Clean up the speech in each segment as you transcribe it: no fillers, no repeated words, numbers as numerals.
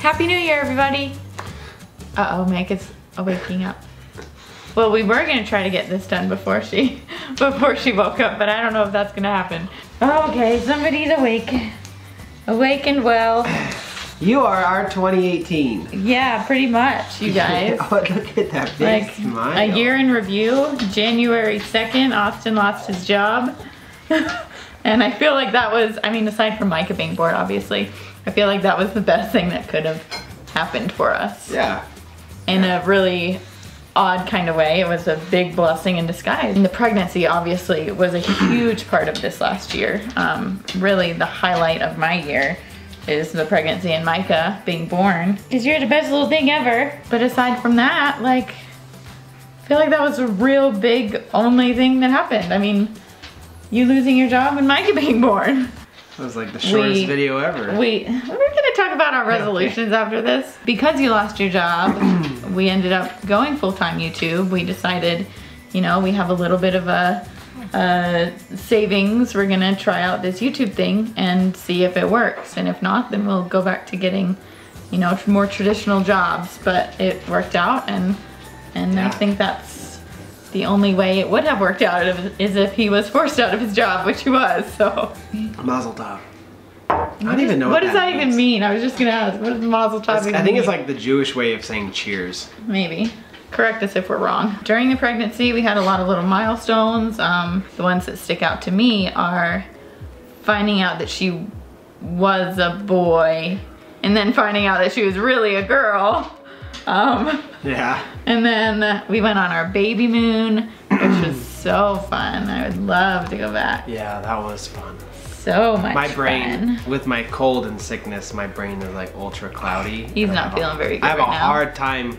Happy New Year, everybody. Uh-oh, Meg is waking up. Well, we were gonna try to get this done before she woke up, but I don't know if that's gonna happen. Okay, somebody's awake. Awake and well. You are our 2018. Yeah, pretty much, you guys. Oh, look at that big smile. A year in review, January 2nd, Austin lost his job. And I feel like that was, I mean, aside from Micah being bored, obviously, I feel like that was the best thing that could have happened for us. Yeah. In a really odd kind of way. It was a big blessing in disguise. And the pregnancy obviously was a huge part of this last year. Really the highlight of my year is the pregnancy and Micah being born. Because you're the best little thing ever. But aside from that, like, I feel like that was a real big only thing that happened. I mean, you losing your job and Micah being born. That was like the shortest video ever. We're gonna talk about our resolutions after this. Because you lost your job, we ended up going full-time YouTube. We decided, you know, we have a little bit of a savings. We're gonna try out this YouTube thing and see if it works. And if not, then we'll go back to getting, you know, more traditional jobs. But it worked out, and yeah. I think that's the only way it would have worked out is if he was forced out of his job, which he was, so. Mazel tov. I don't even know what does that even mean? I was just gonna ask, what does mazel tov even mean? I think it's like the Jewish way of saying cheers. Maybe. Correct us if we're wrong. During the pregnancy, we had a lot of little milestones. The ones that stick out to me are finding out that she was a boy, and then finding out that she was really a girl. Yeah. And then we went on our baby moon, which was so fun. I would love to go back. Yeah, that was fun. So much My brain, fun. with my cold and sickness, my brain is like ultra cloudy. He's not feeling very good I have right a now. hard time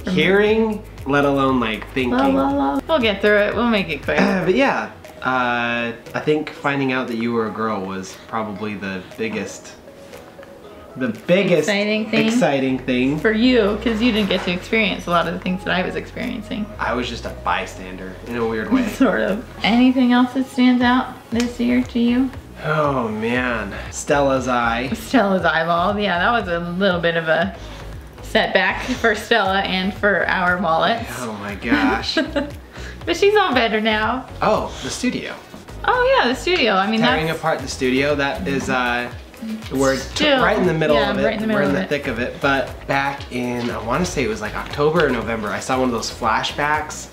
hearing, let alone like thinking. We'll get through it. We'll make it quick. But yeah, I think finding out that you were a girl was probably the biggest exciting thing for you, because you didn't get to experience a lot of the things that I was experiencing. I was just a bystander in a weird way. Sort of. Anything else that stands out this year to you? Oh man, Stella's eye. Stella's eyeball. Yeah, that was a little bit of a setback for Stella and for our wallets. Oh my gosh. But she's all better now. Oh, the studio. Oh yeah, the studio. I mean, tearing apart the studio, that is we're right in the middle of it. Right in the middle we're in the thick of it. But back in, I want to say it was like October or November, I saw one of those flashbacks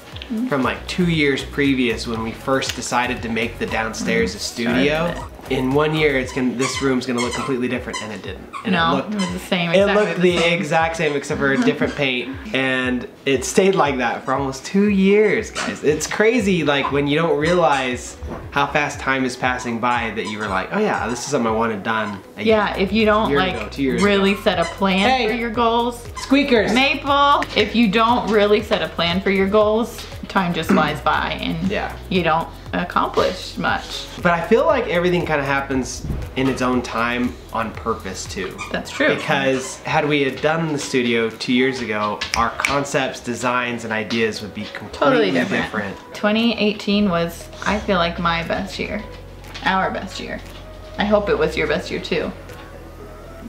from like 2 years previous when we first decided to make the downstairs a studio. In 1 year, this room's gonna look completely different, and it didn't. And no, it was the same. It looked the exact same except for a different paint, and it stayed like that for almost 2 years, guys. It's crazy, like when you don't realize how fast time is passing by that you were like, oh yeah, this is something I wanted done. If you don't like really set a plan for your goals. Squeakers. Maple, if you don't really set a plan for your goals, time just flies by and you don't accomplish much. But I feel like everything kind of happens in its own time on purpose too. That's true. Because had we had done the studio 2 years ago, our concepts, designs, and ideas would be completely different. 2018 was, I feel like, my best year. Our best year. I hope it was your best year too.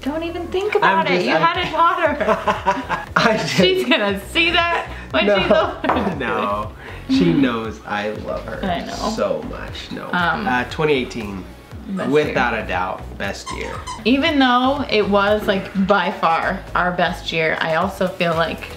Don't even think about it. You had it water. She's gonna see that when she's older. No, she knows I love her. I know. So much. No. 2018, without a doubt, best year. Even though it was like by far our best year, I also feel like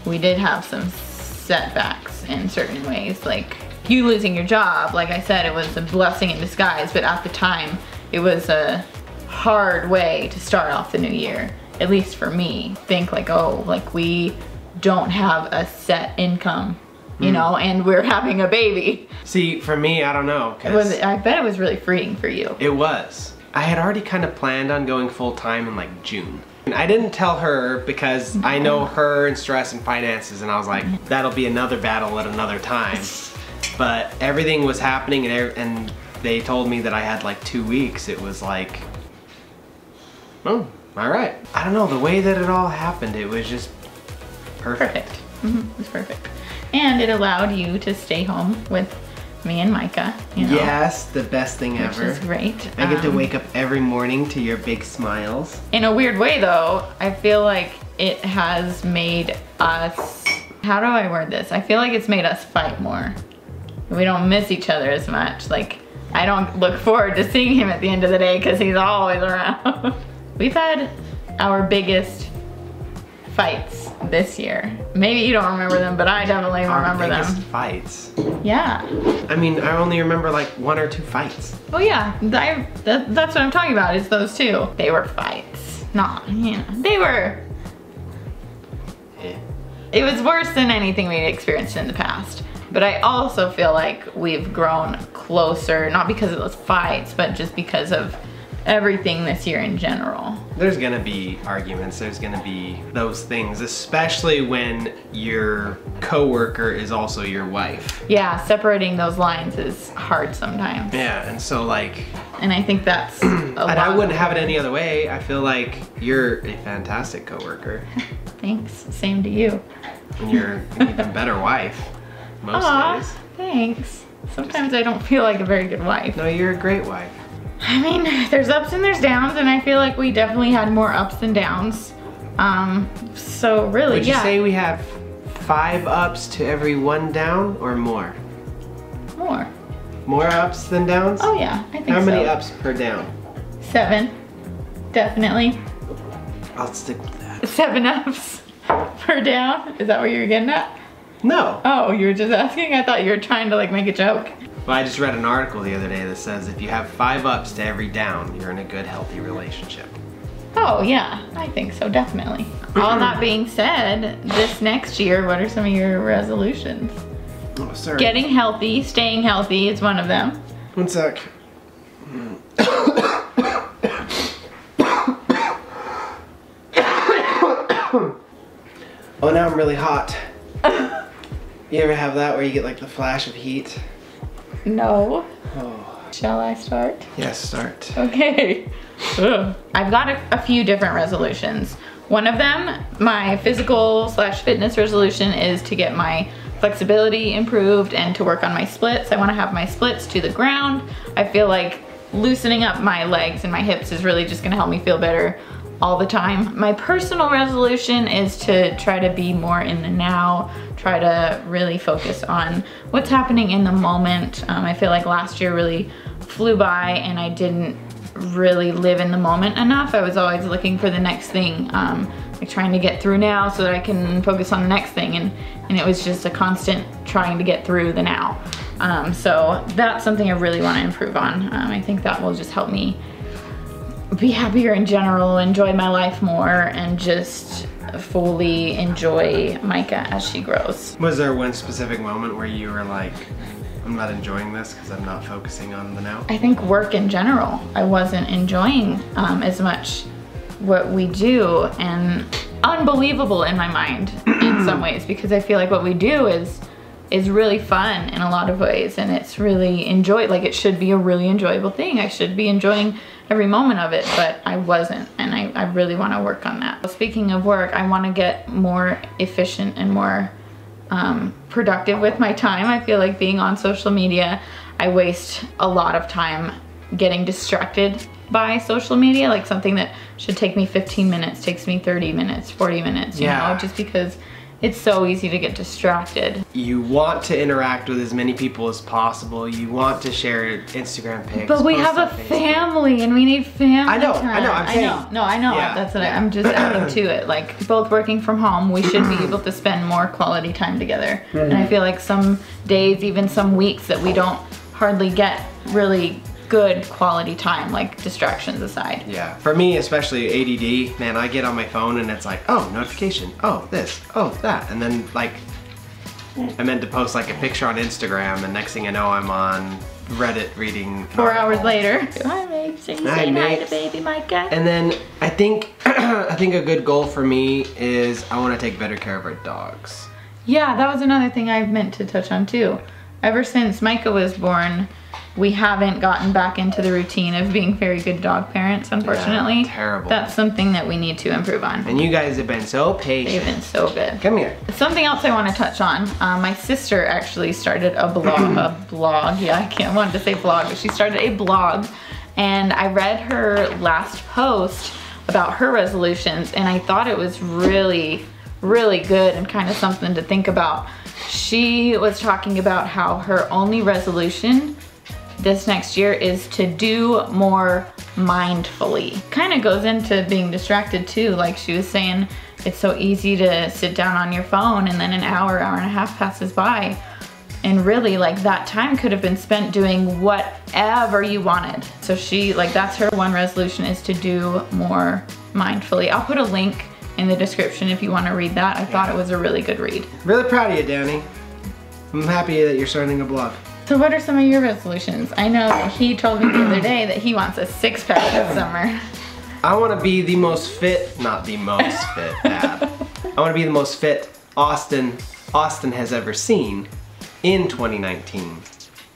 we did have some setbacks in certain ways. Like you losing your job, like I said, it was a blessing in disguise, but at the time it was a hard way to start off the new year, at least for me. Think like, oh, like we don't have a set income, you know, and we're having a baby. See, for me, I don't know. I bet it was really freeing for you. It was. I had already kind of planned on going full time in like June. And I didn't tell her because I know her and stress and finances, and I was like, that'll be another battle at another time. But everything was happening, and they told me that I had like 2 weeks. It was like, oh, all right. I don't know, the way that it all happened, it was just perfect. It was perfect. And it allowed you to stay home with me and Micah, you know. Yes, the best thing ever. Which is great. I get to wake up every morning to your big smiles. In a weird way though, I feel like it has made us, how do I word this? I feel like it's made us fight more. We don't miss each other as much. Like, I don't look forward to seeing him at the end of the day because he's always around. We've had our biggest fights this year. Maybe you don't remember them, but I definitely remember them. Our biggest fights? Yeah. I mean, I only remember like 1 or 2 fights. Oh yeah, that's what I'm talking about, is those 2. They were fights. Not, you know, they were... It was worse than anything we'd experienced in the past. But I also feel like we've grown closer, not because of those fights, but just because of everything this year in general. There's gonna be arguments, there's gonna be those things, especially when your coworker is also your wife. Yeah, separating those lines is hard sometimes. Yeah, and so like... And I think that's a lot. And I wouldn't have it any other way. I feel like you're a fantastic coworker. Thanks, same to you. And you're an even better wife most days. Thanks. Sometimes I don't feel like a very good wife. No, you're a great wife. I mean, there's ups and there's downs, and I feel like we definitely had more ups than downs. So really, Would you say we have 5 ups to every 1 down, or more? More. More ups than downs? Oh yeah, I think so. How many ups per down? 7, definitely. I'll stick with that. 7 ups per down. Is that what you were getting at? No. Oh, you were just asking? I thought you were trying to like make a joke. Well, I just read an article the other day that says if you have 5 ups to every down, you're in a good, healthy relationship. Oh yeah, I think so, definitely. All that being said, this next year, what are some of your resolutions? Oh, sorry. Getting healthy, staying healthy is one of them. 1 sec. Oh, now I'm really hot. You ever have that where you get like the flash of heat? No. Oh. Shall I start? Yes, start. Okay. I've got a few different resolutions. One of them, my physical/fitness resolution, is to get my flexibility improved and to work on my splits. I want to have my splits to the ground. I feel like loosening up my legs and my hips is really just going to help me feel better all the time. My personal resolution is to try to be more in the now, try to really focus on what's happening in the moment. I feel like last year really flew by and I didn't really live in the moment enough. I was always looking for the next thing, like trying to get through now so that I can focus on the next thing, and it was just a constant trying to get through the now. So that's something I really want to improve on. I think that will just help me be happier in general, enjoy my life more, and just fully enjoy Micah as she grows. Was there one specific moment where you were like, I'm not enjoying this because I'm not focusing on the now? I think work in general. I wasn't enjoying as much what we do, and unbelievable in my mind in some ways, because I feel like what we do is really fun in a lot of ways, and it's really like it should be a really enjoyable thing. I should be enjoying every moment of it, but I wasn't, and I really want to work on that. Speaking of work, I want to get more efficient and more productive with my time. I feel like being on social media, I waste a lot of time getting distracted by social media. Like something that should take me 15 minutes takes me 30 minutes, 40 minutes, you know, just because it's so easy to get distracted. You want to interact with as many people as possible. You want to share Instagram pics. But we have a family and we need family time. I'm saying. I know. Yeah. That's what I'm just adding to it. Like, both working from home, we should be able to spend more quality time together. And I feel like some days, even some weeks, that we don't hardly get really good quality time, like distractions aside. Yeah, for me especially ADD, man, I get on my phone and it's like, oh, notification, oh, this, oh, that. And then like, I meant to post like a picture on Instagram and next thing I know I'm on Reddit reading 4 hours later. Hi, Meg. So you say hi to baby Micah. And then I think I think a good goal for me is I want to take better care of our dogs. Yeah, that was another thing I meant to touch on too. Ever since Micah was born, we haven't gotten back into the routine of being very good dog parents, unfortunately. Yeah, terrible. That's something that we need to improve on. And you guys have been so patient. They've been so good. Come here. Something else I want to touch on. My sister actually started a blog. Yeah, I wanted to say blog, but she started a blog. And I read her last post about her resolutions, and I thought it was really, really good and kind of something to think about. She was talking about how her only resolution this next year is to do more mindfully. Kind of goes into being distracted too. Like she was saying, it's so easy to sit down on your phone and then an hour, hour and a half passes by. And really, like, that time could have been spent doing whatever you wanted. So she, like, that's her one resolution, is to do more mindfully. I'll put a link in the description if you want to read that. I thought it was a really good read. Really proud of you, Danny. I'm happy that you're starting a blog. So what are some of your resolutions? I know he told me the other day that he wants a six-pack this summer. I want to be the most fit, not the most fit dad. I want to be the most fit Austin has ever seen in 2019.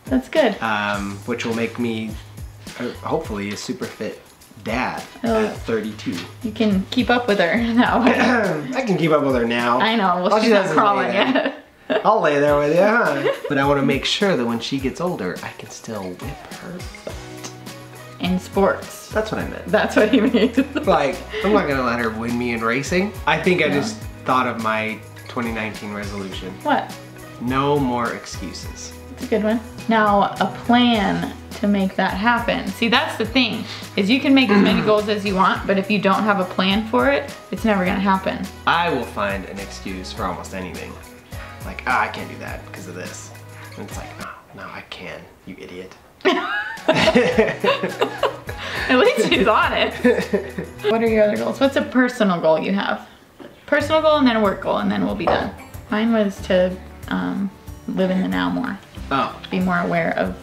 That's good. Which will make me, hopefully, a super fit dad at 32. You can keep up with her now. I can keep up with her now. I know, well, she's not crawling yet. I'll lay there with you, huh? But I want to make sure that when she gets older, I can still whip her butt. In sports. That's what I meant. That's what he means. Like, I'm not gonna let her win me in racing. I think I just thought of my 2019 resolution. What? No more excuses. That's a good one. Now, a plan to make that happen. See, that's the thing, is you can make as many goals as you want, but if you don't have a plan for it, it's never gonna happen. I will find an excuse for almost anything. Like, I can't do that because of this. And it's like, oh, no, I can, you idiot. At least she's on it. What are your other goals? What's a personal goal you have? Personal goal and then a work goal, and then we'll be done. Mine was to live in the now more. Oh. Be more aware of,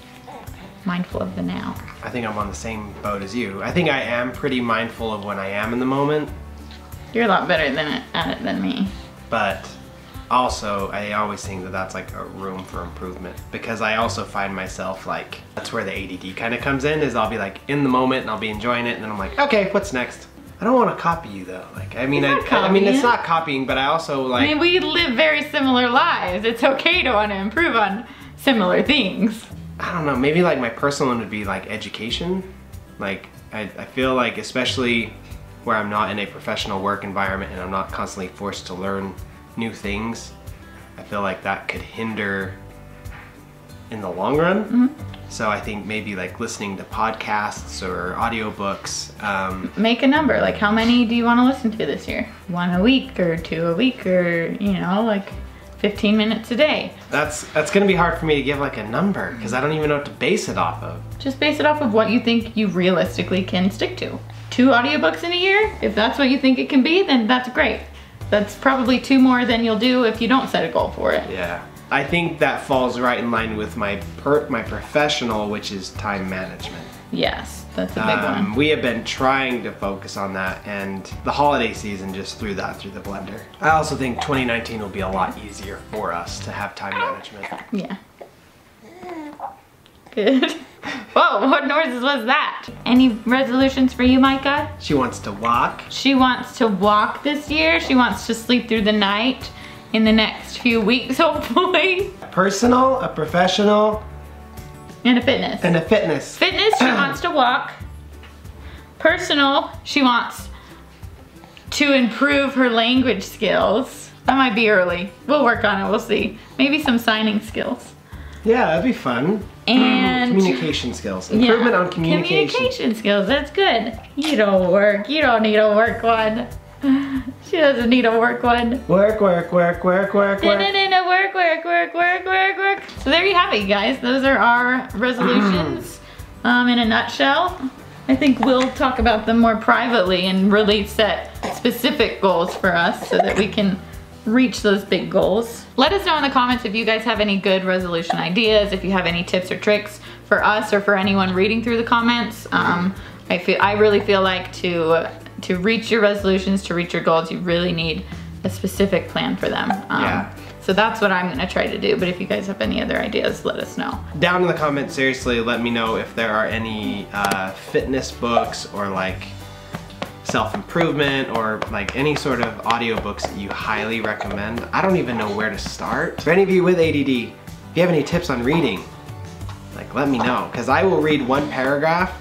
mindful of the now. I think I'm on the same boat as you. I think I am pretty mindful of when I am in the moment. You're a lot better at it than me. But also, I always think that that's like a room for improvement, because I also find myself like, that's where the ADD kind of comes in, is I'll be like in the moment and I'll be enjoying it, and then I'm like, okay, what's next? I don't want to copy you though. Like, I mean, it's not copying, but I also like. I mean, we live very similar lives. It's okay to want to improve on similar things. I don't know, maybe like my personal one would be like education. Like, I feel like, especially where I'm not in a professional work environment and I'm not constantly forced to learn new things, I feel like that could hinder in the long run. Mm-hmm. So I think maybe like listening to podcasts or audiobooks. Make a number, like how many do you want to listen to this year? 1 a week or 2 a week, or, you know, like 15 minutes a day. That's gonna be hard for me to give like a number, because I don't even know what to base it off of. Just base it off of what you think you realistically can stick to. 2 audiobooks in a year, if that's what you think it can be, then that's great. That's probably 2 more than you'll do if you don't set a goal for it. Yeah, I think that falls right in line with my professional, which is time management. Yes, that's a big one. We have been trying to focus on that, and the holiday season just threw that through the blender. I also think 2019 will be a lot easier for us to have time management. Yeah. Good. Whoa, what noises was that? Any resolutions for you, Micah? She wants to walk. She wants to walk this year. She wants to sleep through the night in the next few weeks, hopefully. A personal, a professional, and a fitness. And a fitness. Fitness, she wants to walk. Personal, she wants to improve her language skills. That might be early. We'll work on it, we'll see. Maybe some signing skills. Yeah, that'd be fun. And communication skills. Improvement on communication. Communication skills, that's good. You don't work, you don't need a work one. She doesn't need a work one. Work, work, work, work, work, work. No, work, work, work, work, work, work. So there you have it, guys. Those are our resolutions in a nutshell. I think we'll talk about them more privately and really set specific goals for us so that we can reach those big goals. Let us know in the comments if you guys have any good resolution ideas, if you have any tips or tricks for us or for anyone reading through the comments. I really feel like to reach your resolutions, to reach your goals, you really need a specific plan for them. So that's what I'm gonna try to do, but if you guys have any other ideas, let us know. Down in the comments, seriously, let me know if there are any fitness books or like self-improvement or like any sort of audiobooks that you highly recommend. I don't even know where to start. For any of you with ADD, if you have any tips on reading, like let me know, because I will read one paragraph,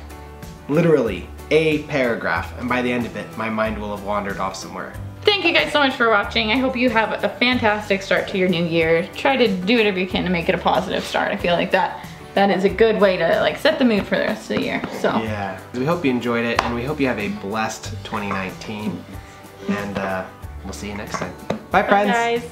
literally a paragraph, and by the end of it, my mind will have wandered off somewhere. Thank you guys so much for watching. I hope you have a fantastic start to your new year. Try to do whatever you can to make it a positive start. I feel like that is a good way to like set the mood for the rest of the year. So yeah, we hope you enjoyed it, and we hope you have a blessed 2019. And we'll see you next time. Bye, friends. Bye, guys.